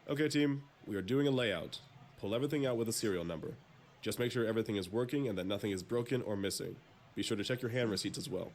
Okay, team, we are doing a layout. Pull everything out with a serial number. Just make sure everything is working and that nothing is broken or missing. Be sure to check your hand receipts as well.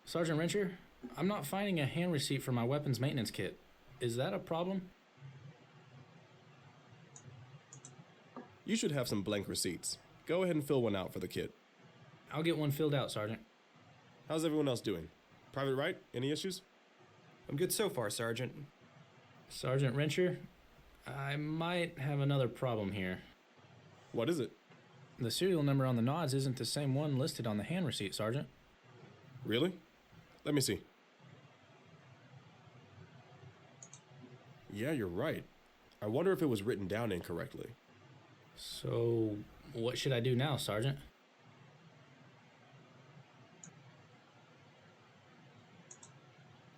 Sergeant Rencher, I'm not finding a hand receipt for my weapons maintenance kit. Is that a problem? You should have some blank receipts. Go ahead and fill one out for the kit. I'll get one filled out, Sergeant. How's everyone else doing? Private Wright, any issues? I'm good so far, Sergeant. Sergeant Rencher, I might have another problem here. What is it? The serial number on the nods isn't the same one listed on the hand receipt, Sergeant. Really? Let me see. Yeah, you're right. I wonder if it was written down incorrectly. So, what should I do now, Sergeant?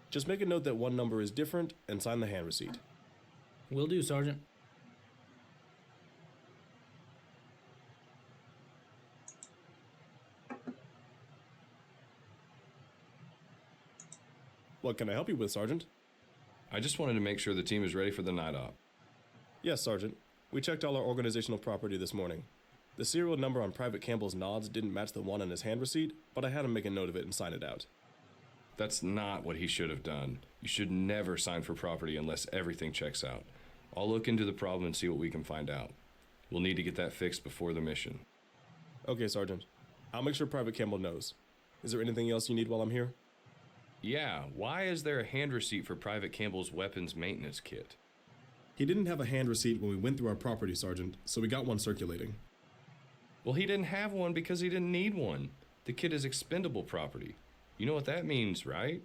Just make a note that one number is different and sign the hand receipt. Will do, Sergeant. What can I help you with, Sergeant? I just wanted to make sure the team is ready for the night op. Yes, Sergeant. We checked all our organizational property this morning. The serial number on Private Campbell's nods didn't match the one on his hand receipt, but I had him make a note of it and sign it out. That's not what he should have done. You should never sign for property unless everything checks out. I'll look into the problem and see what we can find out. We'll need to get that fixed before the mission. Okay, Sergeant. I'll make sure Private Campbell knows. Is there anything else you need while I'm here? Yeah, why is there a hand receipt for Private Campbell's weapons maintenance kit? He didn't have a hand receipt when we went through our property, Sergeant, so we got one circulating. Well, he didn't have one because he didn't need one. The kit is expendable property. You know what that means, right?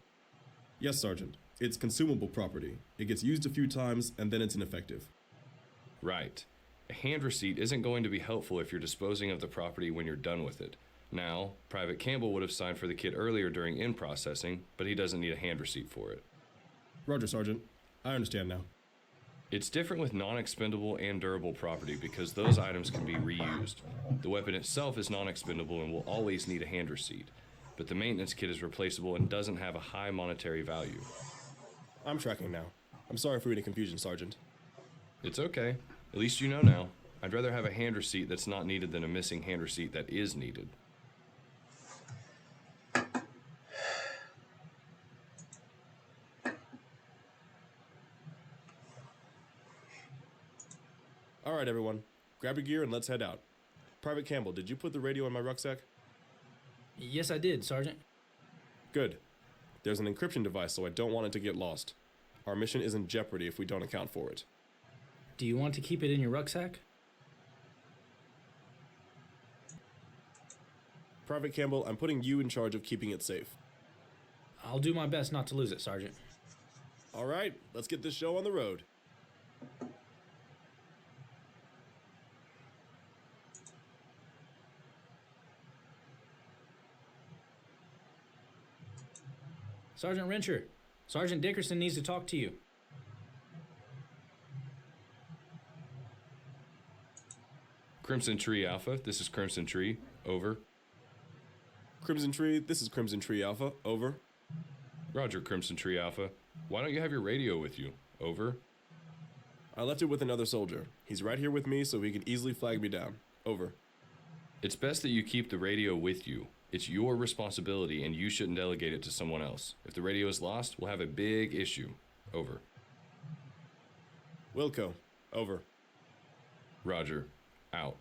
Yes, Sergeant. It's consumable property. It gets used a few times, and then it's ineffective. Right. A hand receipt isn't going to be helpful if you're disposing of the property when you're done with it. Now, Private Campbell would have signed for the kit earlier during in-processing, but he doesn't need a hand receipt for it. Roger, Sergeant. I understand now. It's different with non-expendable and durable property because those items can be reused. The weapon itself is non-expendable and will always need a hand receipt, but the maintenance kit is replaceable and doesn't have a high monetary value. I'm tracking now. I'm sorry for any confusion, Sergeant. It's okay. At least you know now. I'd rather have a hand receipt that's not needed than a missing hand receipt that is needed. All right, everyone. Grab your gear and let's head out. Private Campbell, did you put the radio in my rucksack? Yes, I did, Sergeant. Good. There's an encryption device, so I don't want it to get lost. Our mission is in jeopardy if we don't account for it. Do you want to keep it in your rucksack? Private Campbell, I'm putting you in charge of keeping it safe. I'll do my best not to lose it, Sergeant. All right, let's get this show on the road. Sergeant Rencher, Sergeant Dickerson needs to talk to you. Crimson Tree Alpha, this is Crimson Tree. Over. Crimson Tree, this is Crimson Tree Alpha. Over. Roger, Crimson Tree Alpha. Why don't you have your radio with you? Over. I left it with another soldier. He's right here with me, so he can easily flag me down. Over. It's best that you keep the radio with you. It's your responsibility, and you shouldn't delegate it to someone else. If the radio is lost, we'll have a big issue. Over. Wilco. Over. Roger. Out.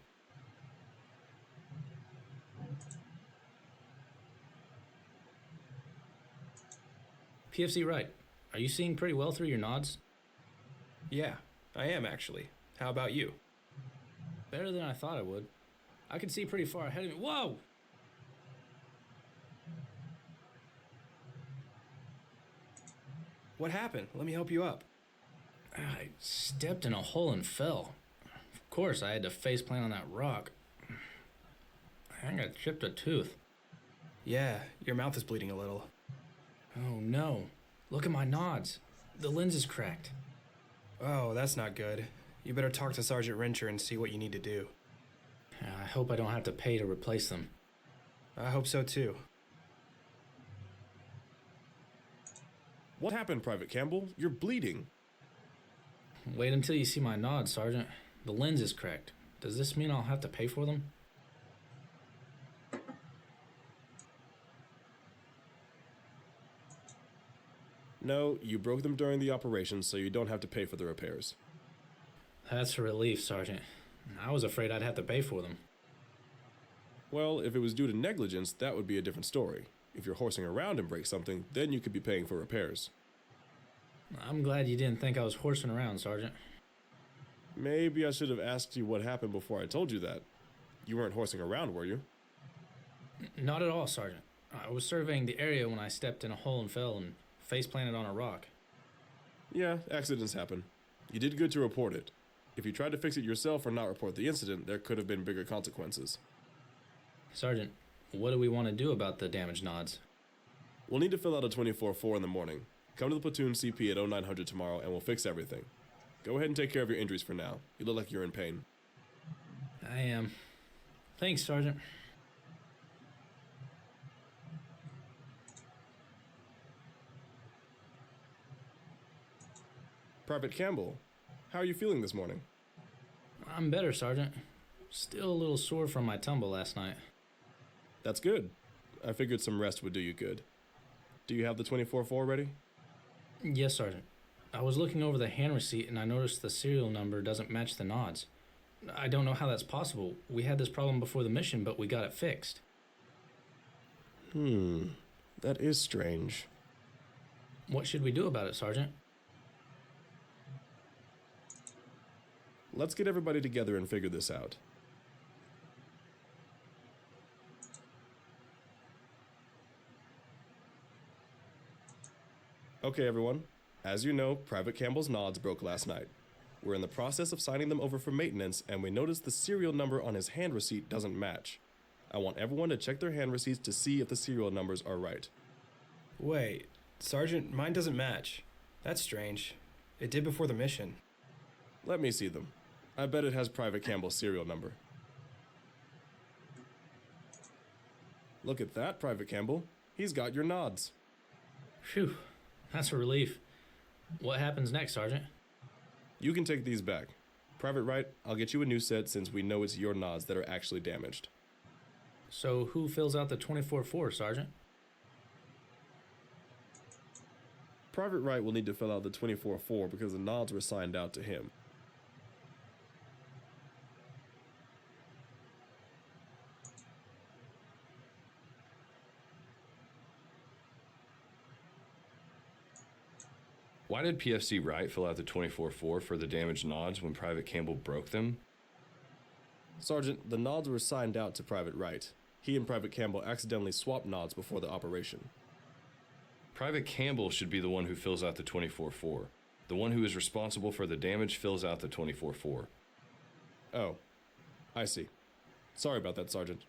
PFC Wright, are you seeing pretty well through your nods? Yeah, I am actually. How about you? Better than I thought I would. I can see pretty far ahead of me. Whoa! What happened? Let me help you up. I stepped in a hole and fell. Of course, I had to face plant on that rock. I think I chipped a tooth. Yeah, your mouth is bleeding a little. Oh no. Look at my nods. The lens is cracked. Oh, that's not good. You better talk to Sergeant Rencher and see what you need to do. I hope I don't have to pay to replace them. I hope so too. What happened, Private Campbell? You're bleeding. Wait until you see my nod, Sergeant. The lens is cracked. Does this mean I'll have to pay for them? No, you broke them during the operation, so you don't have to pay for the repairs. That's a relief, Sergeant. I was afraid I'd have to pay for them. Well, if it was due to negligence, that would be a different story. If you're horsing around and break something, then you could be paying for repairs. I'm glad you didn't think I was horsing around, Sergeant. Maybe I should have asked you what happened before I told you that. You weren't horsing around, were you? Not at all, Sergeant. I was surveying the area when I stepped in a hole and fell and face planted on a rock. Yeah, accidents happen. You did good to report it. If you tried to fix it yourself or not report the incident, there could have been bigger consequences. Sergeant, what do we want to do about the damaged nods? We'll need to fill out a 24-4 in the morning. Come to the platoon CP at 0900 tomorrow and we'll fix everything. Go ahead and take care of your injuries for now. You look like you're in pain. I am. Thanks, Sergeant. Private Campbell, how are you feeling this morning? I'm better, Sergeant. Still a little sore from my tumble last night. That's good. I figured some rest would do you good. Do you have the 24-4 ready? Yes, Sergeant. I was looking over the hand receipt and I noticed the serial number doesn't match the nods. I don't know how that's possible. We had this problem before the mission, but we got it fixed. That is strange. What should we do about it, Sergeant? Let's get everybody together and figure this out. Okay, everyone. As you know, Private Campbell's nods broke last night. We're in the process of signing them over for maintenance, and we noticed the serial number on his hand receipt doesn't match. I want everyone to check their hand receipts to see if the serial numbers are right. Wait, Sergeant, mine doesn't match. That's strange. It did before the mission. Let me see them. I bet it has Private Campbell's serial number. Look at that, Private Campbell. He's got your nods. Phew, that's a relief. What happens next, Sergeant? You can take these back. Private Wright, I'll get you a new set since we know it's your nods that are actually damaged. So who fills out the 24-4, Sergeant? Private Wright will need to fill out the 24-4 because the nods were signed out to him. Why did PFC Wright fill out the 24-4 for the damaged nods when Private Campbell broke them? Sergeant, the nods were signed out to Private Wright. He and Private Campbell accidentally swapped nods before the operation. Private Campbell should be the one who fills out the 24-4. The one who is responsible for the damage fills out the 24-4. Oh, I see. Sorry about that, Sergeant.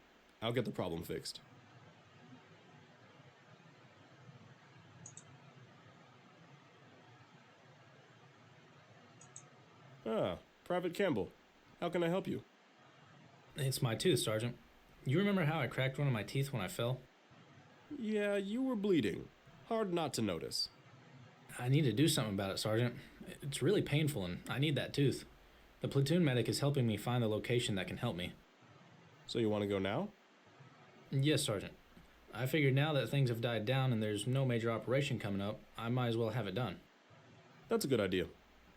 I'll get the problem fixed. Ah, Private Campbell. How can I help you? It's my tooth, Sergeant. You remember how I cracked one of my teeth when I fell? Yeah, you were bleeding. Hard not to notice. I need to do something about it, Sergeant. It's really painful and I need that tooth. The platoon medic is helping me find the location that can help me. So you want to go now? Yes, Sergeant. I figured now that things have died down and there's no major operation coming up, I might as well have it done. That's a good idea.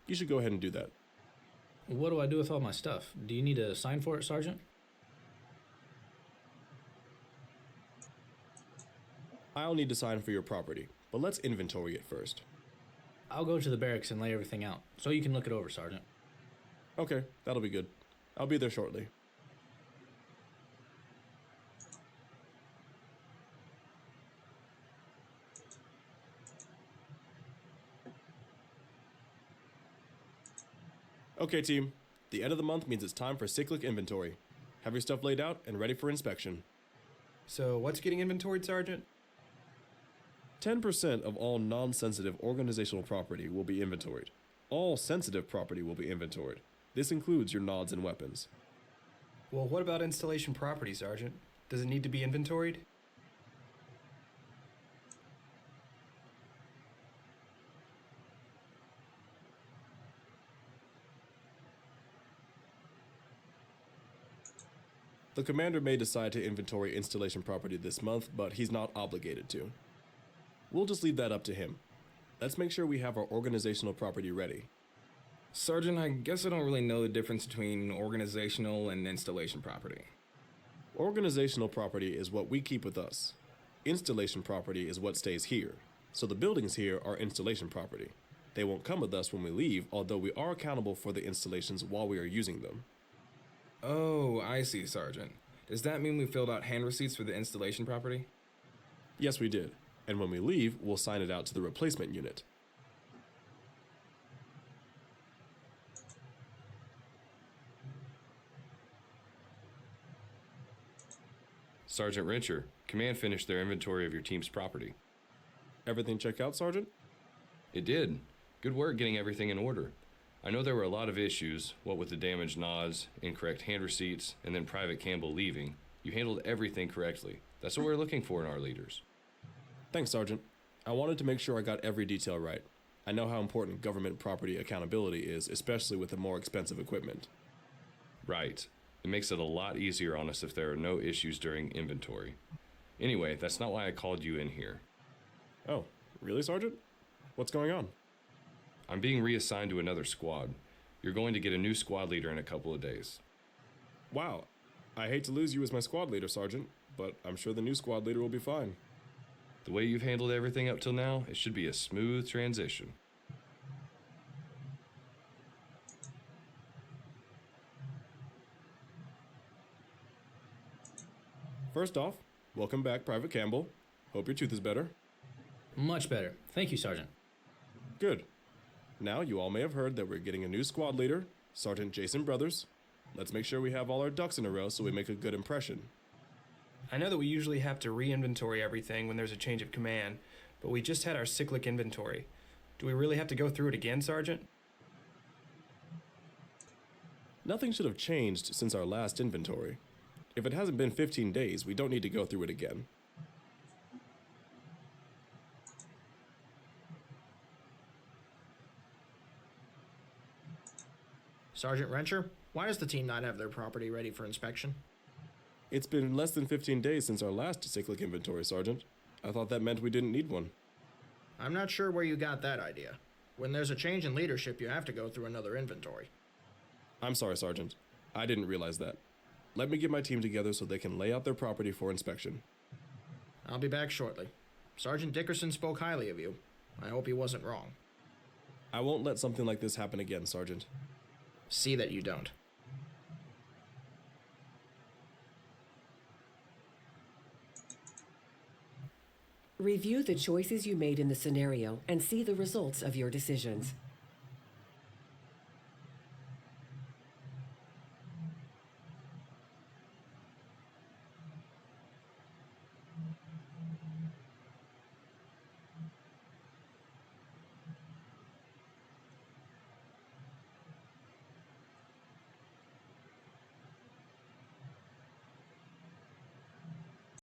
You should go ahead and do that. What do I do with all my stuff? Do you need a sign for it, Sergeant? I'll need to sign for your property, but let's inventory it first. I'll go to the barracks and lay everything out, so you can look it over, Sergeant. Okay, that'll be good. I'll be there shortly. Okay, team. The end of the month means it's time for cyclic inventory. Have your stuff laid out and ready for inspection. So, what's getting inventoried, Sergeant? 10% of all non-sensitive organizational property will be inventoried. All sensitive property will be inventoried. This includes your nods and weapons. Well, what about installation property, Sergeant? Does it need to be inventoried? The commander may decide to inventory installation property this month, but he's not obligated to. We'll just leave that up to him. Let's make sure we have our organizational property ready. Sergeant, I guess I don't really know the difference between organizational and installation property. Organizational property is what we keep with us. Installation property is what stays here. So the buildings here are installation property. They won't come with us when we leave, although we are accountable for the installations while we are using them. Oh, I see, Sergeant. Does that mean we filled out hand receipts for the installation property? Yes, we did. And when we leave, we'll sign it out to the replacement unit. Sergeant Rencher, Command finished their inventory of your team's property. Everything check out, Sergeant? It did. Good work getting everything in order. I know there were a lot of issues, what with the damaged nods, incorrect hand receipts, and then Private Campbell leaving. You handled everything correctly. That's what we're looking for in our leaders. Thanks, Sergeant. I wanted to make sure I got every detail right. I know how important government property accountability is, especially with the more expensive equipment. Right. It makes it a lot easier on us if there are no issues during inventory. Anyway, that's not why I called you in here. Oh, really, Sergeant? What's going on? I'm being reassigned to another squad. You're going to get a new squad leader in a couple of days. Wow. I hate to lose you as my squad leader, Sergeant, but I'm sure the new squad leader will be fine. The way you've handled everything up till now, it should be a smooth transition. First off, welcome back, Private Campbell. Hope your tooth is better. Much better. Thank you, Sergeant. Good. Now, you all may have heard that we're getting a new squad leader, Sergeant Jason Brothers. Let's make sure we have all our ducks in a row so we make a good impression. I know that we usually have to re-inventory everything when there's a change of command, but we just had our cyclic inventory. Do we really have to go through it again, Sergeant? Nothing should have changed since our last inventory. If it hasn't been 15 days, we don't need to go through it again. Sergeant Rencher, why does the team not have their property ready for inspection? It's been less than 15 days since our last cyclic inventory, Sergeant. I thought that meant we didn't need one. I'm not sure where you got that idea. When there's a change in leadership, you have to go through another inventory. I'm sorry, Sergeant. I didn't realize that. Let me get my team together so they can lay out their property for inspection. I'll be back shortly. Sergeant Dickerson spoke highly of you. I hope he wasn't wrong. I won't let something like this happen again, Sergeant. See that you don't. Review the choices you made in the scenario and see the results of your decisions.